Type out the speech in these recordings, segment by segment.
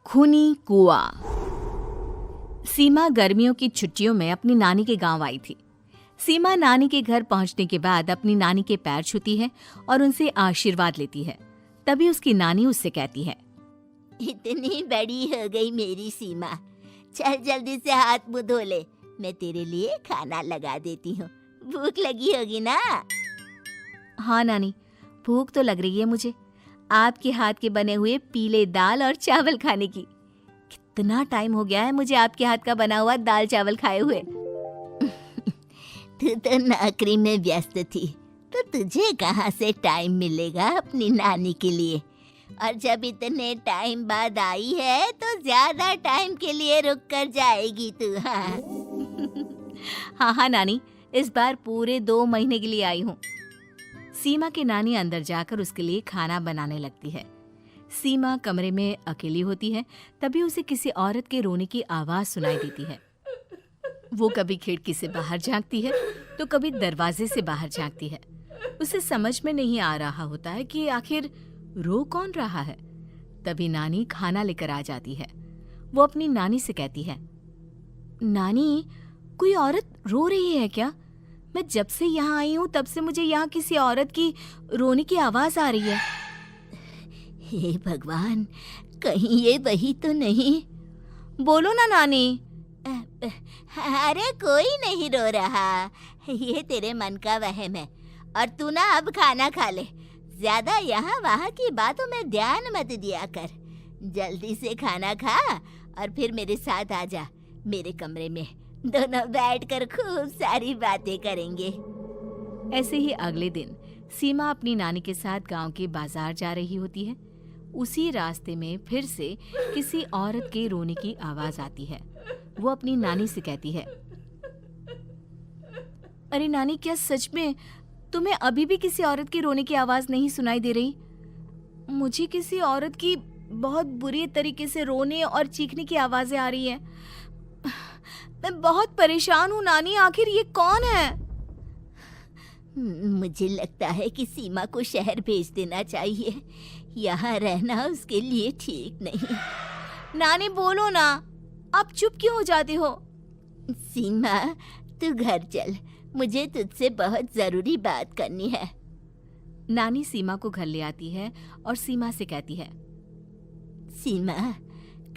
खूनी कुआं। सीमा गर्मियों की छुट्टियों में अपनी नानी के गांव आई थी। सीमा नानी के घर पहुंचने के बाद अपनी नानी के पैर छूती है और उनसे आशीर्वाद लेती है। तभी उसकी नानी उससे कहती है, इतनी बड़ी हो गई मेरी सीमा, चल जल्दी से हाथ मुंह धो ले, मैं तेरे लिए खाना लगा देती हूँ। भूख लगी होगी ना? हाँ नानी, भूख तो लग रही है मुझे, आपके हाथ के बने हुए पीले दाल और चावल खाने की। कितना टाइम हो गया है मुझे आपके हाथ का बना हुआ दाल चावल खाए हुए। तू तो नौकरी में व्यस्त थी, तो तुझे कहाँ से टाइम मिलेगा अपनी नानी के लिए? और जब इतने टाइम बाद आई है तो ज्यादा टाइम के लिए रुक कर जाएगी तू। हाँ हाँ नानी, इस बार पूरे 2 महीने के लिए आई हूँ। सीमा की नानी अंदर जाकर उसके लिए खाना बनाने लगती है। सीमा कमरे में अकेली होती है। तभी उसे किसी औरत के रोने की आवाज सुनाई देती है। वो कभी खिड़की से बाहर झांकती है तो कभी दरवाजे से बाहर झांकती है। उसे समझ में नहीं आ रहा होता है कि आखिर रो कौन रहा है। तभी नानी खाना लेकर आ जाती है। वो अपनी नानी से कहती है, नानी, कोई औरत रो रही है क्या? मैं जब से यहाँ आई हूँ तब से मुझे यहाँ किसी औरत की रोने की आवाज आ रही है। हे भगवान, कहीं ये वही तो नहीं? बोलो ना नानी। अरे कोई नहीं रो रहा, ये तेरे मन का वहम है। और तू ना अब खाना खा ले, ज्यादा यहाँ वहाँ की बातों में ध्यान मत दिया कर। जल्दी से खाना खा और फिर मेरे साथ आ जा मेरे कमरे में, दोनों बैठकर खूब सारी बातें करेंगे। ऐसे ही अगले दिन सीमा अपनी नानी के साथ गांव के बाजार जा रही होती है। उसी रास्ते में फिर से किसी औरत के रोने की आवाज आती है। वो अपनी नानी से कहती है, अरे नानी, क्या सच में तुम्हें अभी भी किसी औरत की रोने की आवाज नहीं सुनाई दे रही? मुझे किसी औरत की बहुत बुरी तरीके से रोने और चीखने की आवाजें आ रही हैं। मैं बहुत परेशान हूँ नानी, आखिर ये कौन है? मुझे लगता है कि सीमा को शहर भेज देना चाहिए, यहाँ रहना उसके लिए ठीक नहीं। नानी बोलो ना, आप चुप क्यों हो जाते हो? सीमा, तू घर चल, मुझे तुझसे बहुत जरूरी बात करनी है। नानी सीमा को घर ले आती है और सीमा से कहती है, सीमा,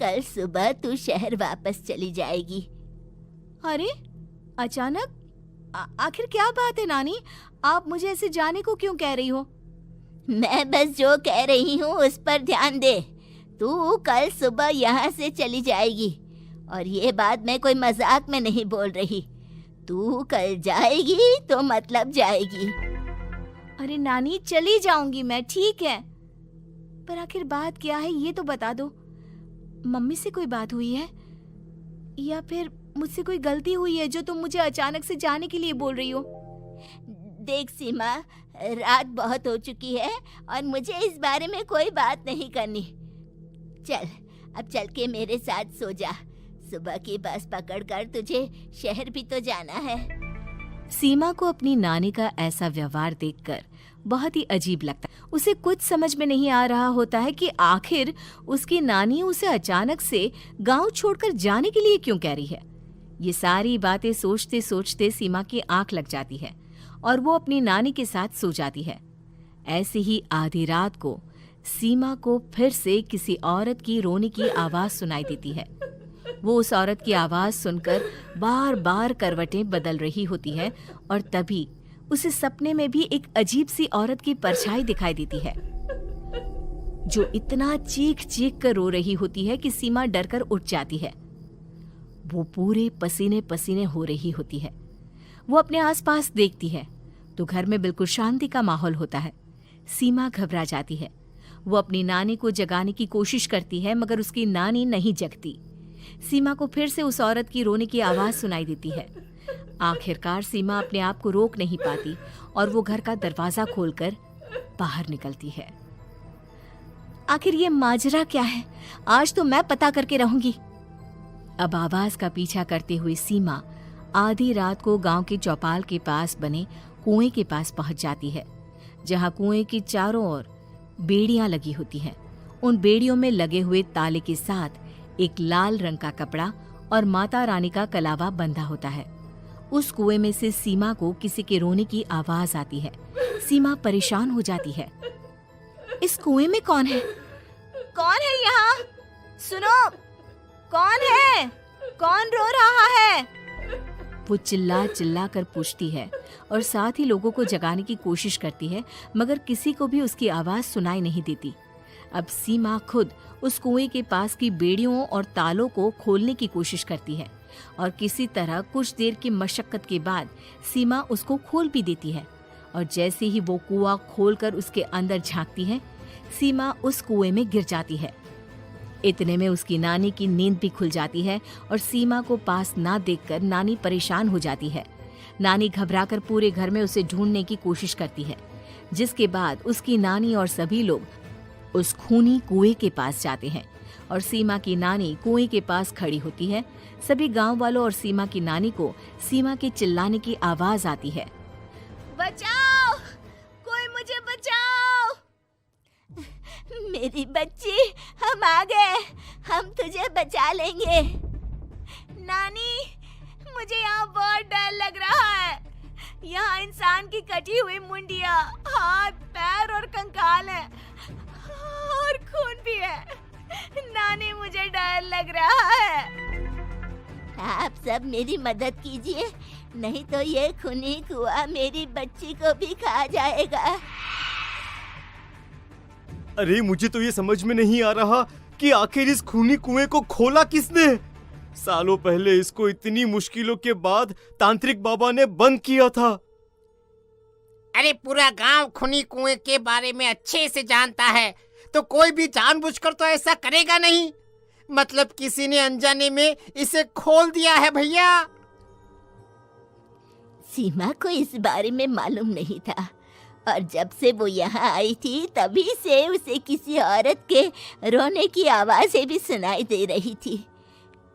कल सुबह तू शहर वापस चली जाएगी। अरे अचानक? आखिर क्या बात है नानी, आप मुझे ऐसे जाने को क्यों कह रही हो? मैं बस जो कह रही हूँ उस पर ध्यान दे। तू कल सुबह यहाँ से चली जाएगी, और ये बात मैं कोई मजाक में नहीं बोल रही। तू कल जाएगी तो मतलब जाएगी। अरे नानी, चली जाऊंगी मैं, ठीक है, पर आखिर बात क्या है ये तो बता दो। मम्मी से कोई बात हुई है या फिर मुझसे कोई गलती हुई है जो तुम मुझे अचानक से जाने के लिए बोल रही हो? देख सीमा, रात बहुत हो चुकी है और मुझे इस बारे में कोई बात नहीं करनी। चल, अब चल के मेरे साथ सो जा। सुबह की बस पकड़कर तुझे शहर भी तो जाना है। सीमा को अपनी नानी का ऐसा व्यवहार देखकर बहुत ही अजीब लगता है। उसे कुछ समझ में नहीं आ रहा होता है कि आखिर उसकी नानी उसे अचानक से गांव छोड़कर जाने के लिए क्यों कह रही है। ये सारी बातें सोचते सोचते सीमा की आंख लग जाती है और वो अपनी नानी के साथ सो जाती है। ऐसे ही आधी रात को सीमा को फिर से किसी औरत की रोने की आवाज सुनाई देती है। वो उस औरत की आवाज सुनकर बार बार करवटें बदल रही होती है और तभी उसे सपने में भी एक अजीब सी औरत की परछाई दिखाई देती है, जो इतना चीख चीख कर रो रही होती है कि सीमा डरकर उठ जाती है। वो पूरे पसीने पसीने हो रही होती है। वो अपने आसपास देखती है तो घर में बिल्कुल शांति का माहौल होता है। सीमा घबरा जाती है। वो अपनी नानी को जगाने की कोशिश करती है मगर उसकी नानी नहीं जगती। सीमा को फिर से उस औरत की रोने की आवाज सुनाई देती है। आखिरकार सीमा अपने आप को रोक नहीं पाती और वो घर का दरवाजा खोलकर बाहर निकलती है। आखिर ये माजरा क्या है? आज तो मैं पता करके रहूंगी। अब आवाज का पीछा करते हुए सीमा आधी रात को गांव के चौपाल के पास बने कुएं के पास पहुंच जाती है, जहां कुएं की चारों ओर बेड़ियां लगी होती हैं। उन बेड़ियों में लगे हुए ताले के साथ एक लाल रंग का कपड़ा और माता रानी का कलावा बंधा होता है। उस कुएं में से सीमा को किसी के रोने की आवाज आती है। सीमा परेशान हो जाती है। इस कुएं में कौन है? कौन है यहाँ? सुनो, कौन है? कौन रो रहा है? वो चिल्ला चिल्ला कर पूछती है और साथ ही लोगों को जगाने की कोशिश करती है, मगर किसी को भी उसकी आवाज सुनाई नहीं देती। अब सीमा खुद उस कुएं के पास की बेड़ियों और तालों को खोलने की कोशिश करती है और किसी तरह कुछ देर की मशक्कत के बाद सीमा उसको खोल भी देती है। और जैसे ही वो कुआं खोलकर उसके अंदर झांकती है, सीमा उस कुएं में गिर जाती है। इतने में उसकी नानी की नींद भी खुल जाती है और सीमा को पास ना देखकर नानी परेशान हो जाती है। नानी घबराकर पूरे घर में उसे ढूंढने की कोशिश करती है, जिसके बाद उसकी नानी और सभी लोग उस खूनी कुएं के पास जाते हैं और सीमा की नानी कुएं के पास खड़ी होती है। सभी गांव वालों और सीमा की नानी को सीमा के चिल्लाने की आवाज आती है। बचाओ, कोई मुझे बचाओ। मेरी बच्ची, हम आ गए, हम तुझे बचा लेंगे। नानी, मुझे यहाँ बहुत डर लग रहा है। यहाँ इंसान की कटी हुई मुंडिया, हाथ, पैर और कंकाल है और खून भी है। नानी, मुझे डर लग रहा है। आप सब मेरी मदद कीजिए, नहीं तो ये खूनी कुआं मेरी बच्ची को भी खा जाएगा। अरे मुझे तो ये समझ में नहीं आ रहा कि आखिर इस खूनी कुएं को खोला किसने। सालों पहले इसको इतनी मुश्किलों के बाद तांत्रिक बाबा ने बंद किया था। अरे पूरा गांव खूनी कुएं के बारे में अच्छे से जानता है, तो कोई भी जानबूझकर तो ऐसा करेगा नहीं। मतलब किसी ने अनजाने में इसे खोल दिया है भैया। सीमा को इस बारे में मालूम नहीं था और जब से वो यहाँ आई थी तभी से उसे किसी औरत के रोने की आवाज़ें भी सुनाई दे रही थी।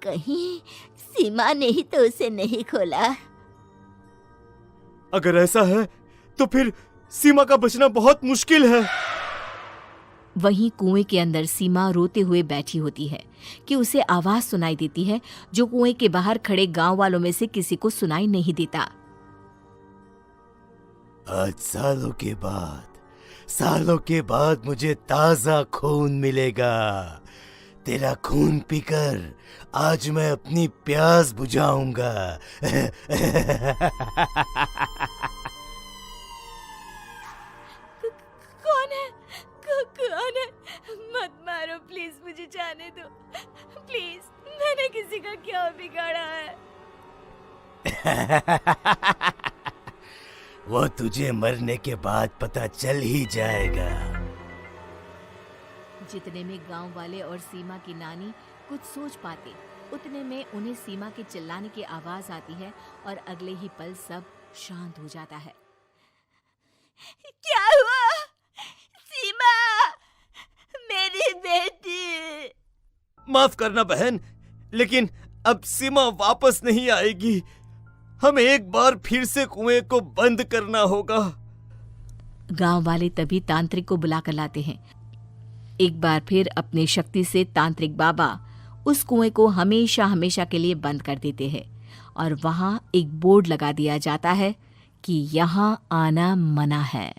कहीं सीमा ने ही तो उसे नहीं खोला। अगर ऐसा है तो फिर सीमा का बचना बहुत मुश्किल है। वहीं कुएं के अंदर सीमा रोते हुए बैठी होती है कि उसे आवाज सुनाई देती है जो कुएं के बाहर खड़े गांव वालों में से किसी को सुनाई नहीं देता। आज सालों के बाद मुझे ताजा खून मिलेगा। तेरा खून पीकर आज मैं अपनी प्यास बुझाऊंगा। कौन है? मत मारो प्लीज, मुझे जाने दो प्लीज। मैंने किसी का क्या बिगाड़ा है? वो तुझे मरने के बाद पता चल ही जाएगा। जितने में गांव वाले और सीमा की नानी कुछ सोच पाते, उतने में उन्हें सीमा के चिल्लाने की आवाज आती है और अगले ही पल सब शांत हो जाता है। क्या हुआ? सीमा, मेरी बेटी। माफ करना बहन, लेकिन अब सीमा वापस नहीं आएगी। हमें एक बार फिर से कुएं को बंद करना होगा। गांव वाले तभी तांत्रिक को बुलाकर लाते हैं। एक बार फिर अपनी शक्ति से तांत्रिक बाबा उस कुएं को हमेशा हमेशा के लिए बंद कर देते हैं और वहां एक बोर्ड लगा दिया जाता है कि यहाँ आना मना है।